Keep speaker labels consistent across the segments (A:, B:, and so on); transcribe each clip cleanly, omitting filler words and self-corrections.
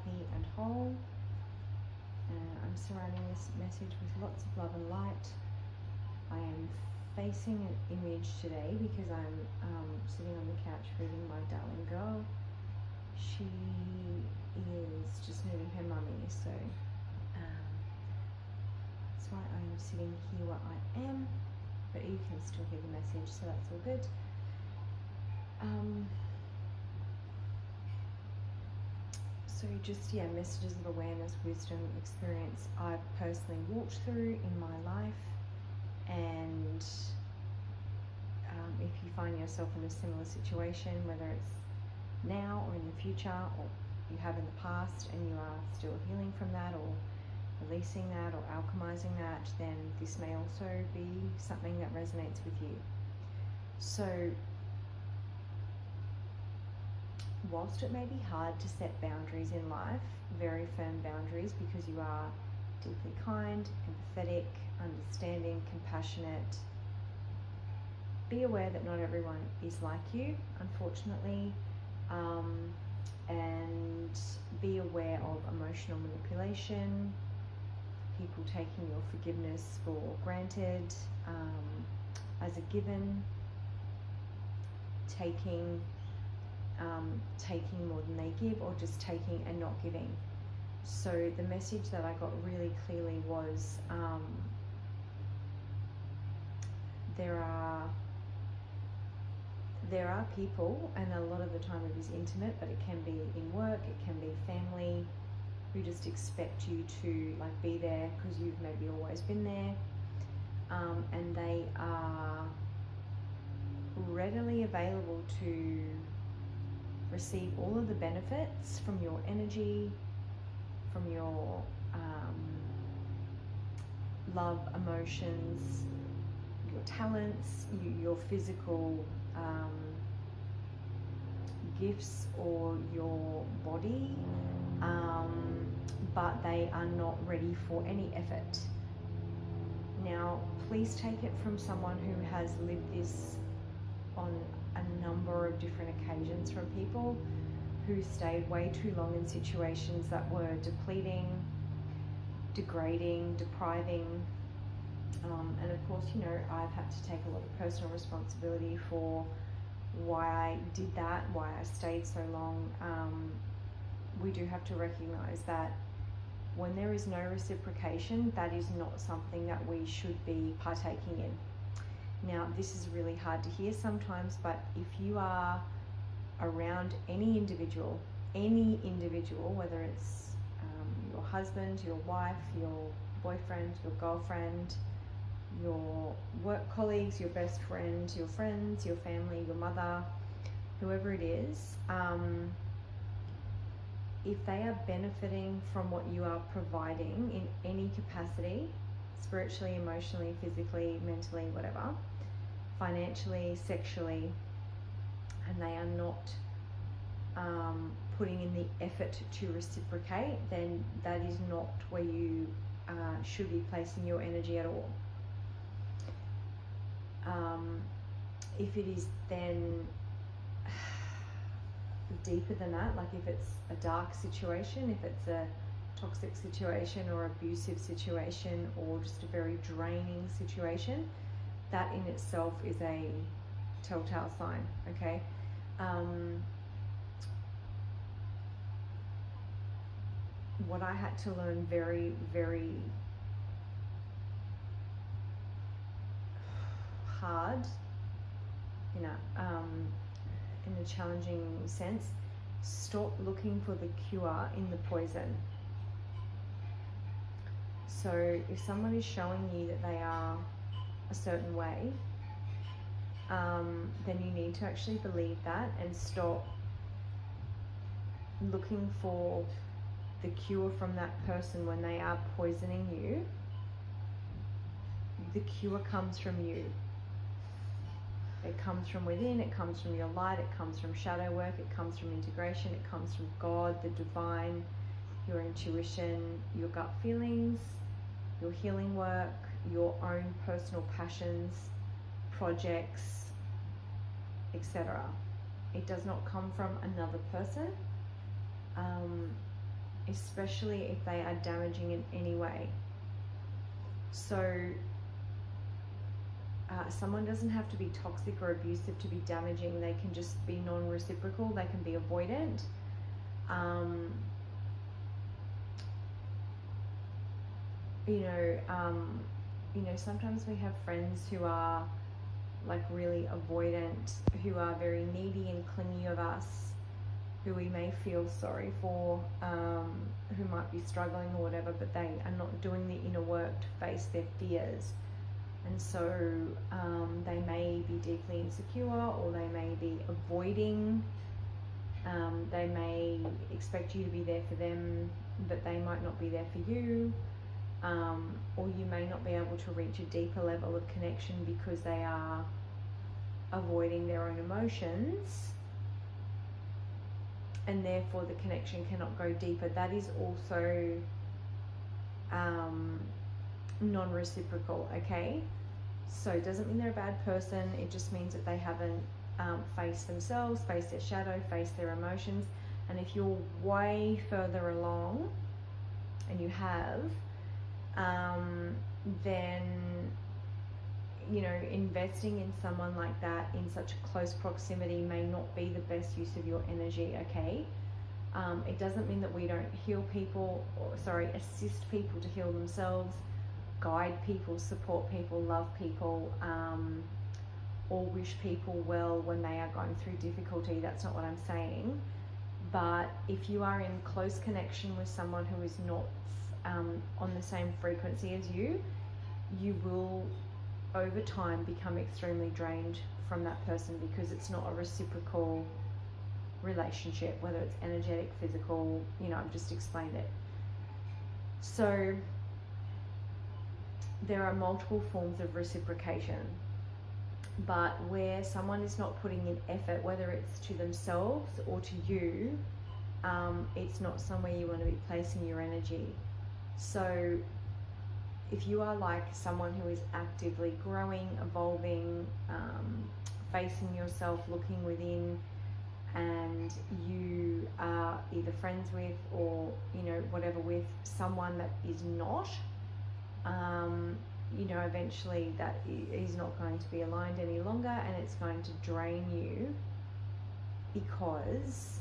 A: happy and whole. I'm surrounding this message with lots of love and light. I am facing an image today because I'm sitting on the couch reading my darling girl. She is just moving her mummy, so that's why I'm sitting here where I am, but you can still hear the message, so that's all good. So just, messages of awareness, wisdom, experience I've personally walked through in my life. And if you find yourself in a similar situation, whether it's now or in the future, or you have in the past and you are still healing from that or releasing that or alchemizing that, then this may also be something that resonates with you. So whilst it may be hard to set boundaries in life, very firm boundaries, because you are deeply kind, empathetic, understanding, compassionate, be aware that not everyone is like you, unfortunately, and be aware of emotional manipulation, people taking your forgiveness for granted, as a given, taking more than they give, or just taking and not giving. So the message that I got really clearly was there are people, and a lot of the time it is intimate, but it can be in work, it can be family, who just expect you to be there because you've maybe always been there, and they are readily available to receive all of the benefits from your energy, from your love, emotions, your talents, your physical gifts, or your body, but they are not ready for any effort. Now, please take it from someone who has lived this on a number of different occasions, from people who stayed way too long in situations that were depleting, degrading, depriving, and of course, I've had to take a lot of personal responsibility for why I did that, why I stayed so long. We do have to recognize that when there is no reciprocation, that is not something that we should be partaking in. Now, this is really hard to hear sometimes, but if you are around any individual, whether it's your husband, your wife, your boyfriend, your girlfriend, your work colleagues, your best friend, your friends, your family, your mother, whoever it is, if they are benefiting from what you are providing in any capacity, spiritually, emotionally, physically, mentally, whatever, financially, sexually, and they are not putting in the effort to reciprocate, then that is not where you should be placing your energy at all. If it is then deeper than that, if it's a dark situation, if it's a toxic situation or abusive situation, or just a very draining situation, that in itself is a telltale sign, okay? What I had to learn very, very hard, in a challenging sense, stop looking for the cure in the poison. So if someone is showing you that they are a certain way, then you need to actually believe that and stop looking for the cure from that person when they are poisoning you. The cure comes from you. It comes from within, it comes from your light, it comes from shadow work, it comes from integration, it comes from God, the divine, your intuition, your gut feelings, your healing work, your own personal passions, projects, etc. It does not come from another person. especially if they are damaging in any way. So someone doesn't have to be toxic or abusive to be damaging. They can just be non-reciprocal. They can be avoidant. Sometimes we have friends who are like really avoidant, who are very needy and clingy of us, who we may feel sorry for, who might be struggling or whatever, but they are not doing the inner work to face their fears. And so they may be deeply insecure, or they may be avoiding. They may expect you to be there for them, but they might not be there for you. Or you may not be able to reach a deeper level of connection because they are avoiding their own emotions, and therefore the connection cannot go deeper. That is also non-reciprocal, okay? So it doesn't mean they're a bad person. It just means that they haven't faced themselves, faced their shadow, faced their emotions. And if you're way further along, and you have, then investing in someone like that in such a close proximity may not be the best use of your energy, okay? It doesn't mean that we don't heal people, assist people to heal themselves, guide people, support people, love people, or wish people well when they are going through difficulty. That's not what I'm saying. But if you are in close connection with someone who is not on the same frequency as you, you will over time become extremely drained from that person, because it's not a reciprocal relationship, whether it's energetic, physical, I've just explained it. So there are multiple forms of reciprocation, but where someone is not putting in effort, whether it's to themselves or to you, it's not somewhere you want to be placing your energy. So if you are like someone who is actively growing, evolving, facing yourself, looking within, and you are either friends with or whatever with someone that is not, eventually that is not going to be aligned any longer, and it's going to drain you because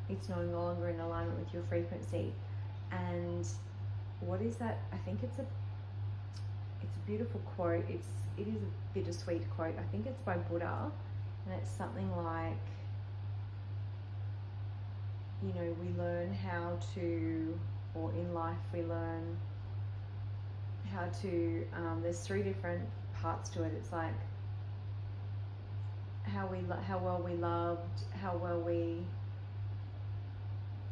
A: it's no longer in alignment with your frequency. And what is that? I think it's a beautiful quote. It is a bittersweet quote. I think it's by Buddha, and it's something like, we learn how to, or in life we learn how to, there's 3 different parts to it. It's like how well we loved, how well we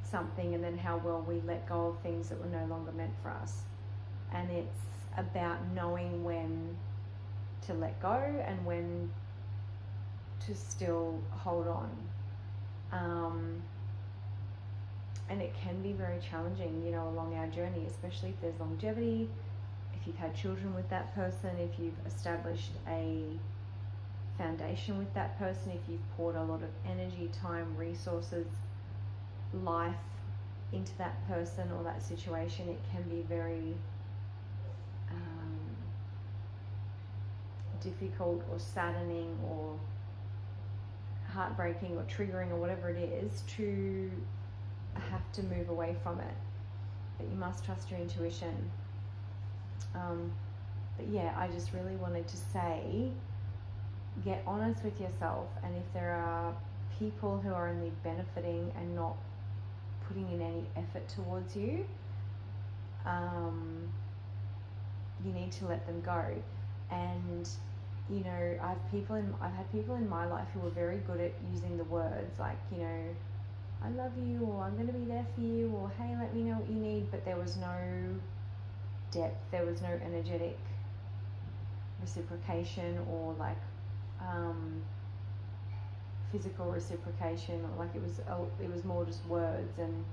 A: something, and then how well we let go of things that were no longer meant for us. And it's about knowing when to let go and when to still hold on. And it can be very challenging, along our journey, especially if there's longevity, if you've had children with that person, if you've established a foundation with that person, if you've poured a lot of energy, time, resources, life into that person or that situation. It can be very difficult or saddening or heartbreaking or triggering or whatever it is to have to move away from it. But you must trust your intuition. But yeah, I just really wanted to say, get honest with yourself, and if there are people who are only benefiting and not putting in any effort towards you, you need to let them go. And I've had people in my life who are very good at using the words like, I love you, or I'm going to be there for you, or hey, let me know what you need, but there was no depth, there was no energetic reciprocation, or like physical reciprocation, or like it was more just words. And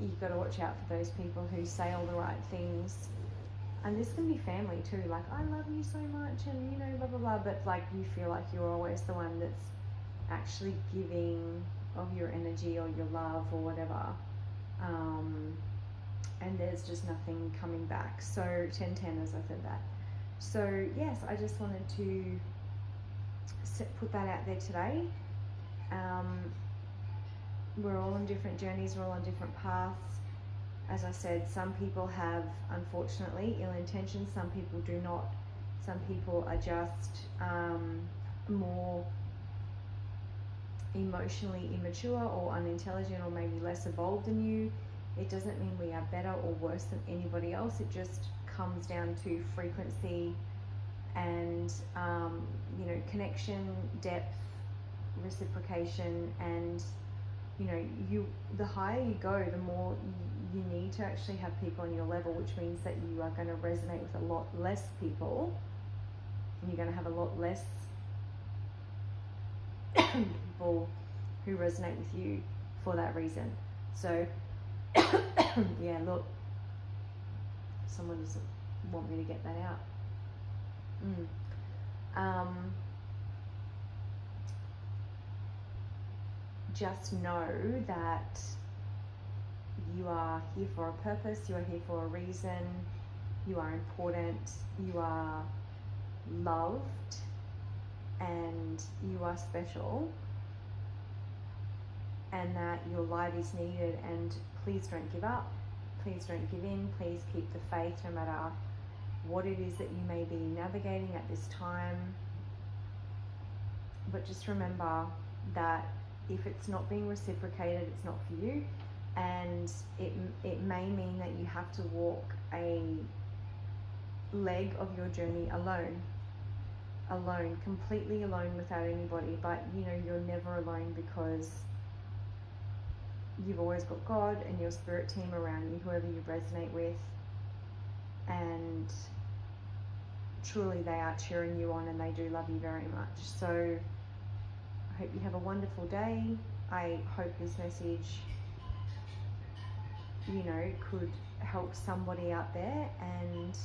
A: you've got to watch out for those people who say all the right things. And this can be family too, like, I love you so much, and blah blah blah, but like you feel like you're always the one that's actually giving of your energy or your love or whatever. and there's just nothing coming back. So 10-10, as I said that. So yes, I just wanted to put that out there today. We're all on different journeys, we're all on different paths. As I said, some people have, unfortunately, ill intentions, some people do not. Some people are just more emotionally immature or unintelligent, or maybe less evolved than you. It doesn't mean we are better or worse than anybody else. It just comes down to frequency and you know, connection, depth, reciprocation, and you know, the higher you go, the more you need to actually have people on your level, which means that you are going to resonate with a lot less people, and you're going to have a lot less people who resonate with you for that reason. So yeah, look, someone doesn't want me to get that out. Just know that you are here for a purpose, you are here for a reason, you are important, you are loved, and you are special, and that your light is needed. And please don't give up, please don't give in, please keep the faith no matter what it is that you may be navigating at this time. But just remember that if it's not being reciprocated, it's not for you, and it may mean that you have to walk a leg of your journey alone, completely alone, without anybody. But you know, you're never alone, because you've always got God and your spirit team around you, whoever you resonate with, and truly they are cheering you on, and they do love you very much. So I hope you have a wonderful day. I hope this message, you know, could help somebody out there, and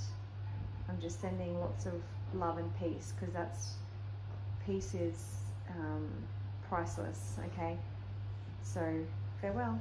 A: I'm just sending lots of love and peace, because peace is priceless. Okay, so farewell.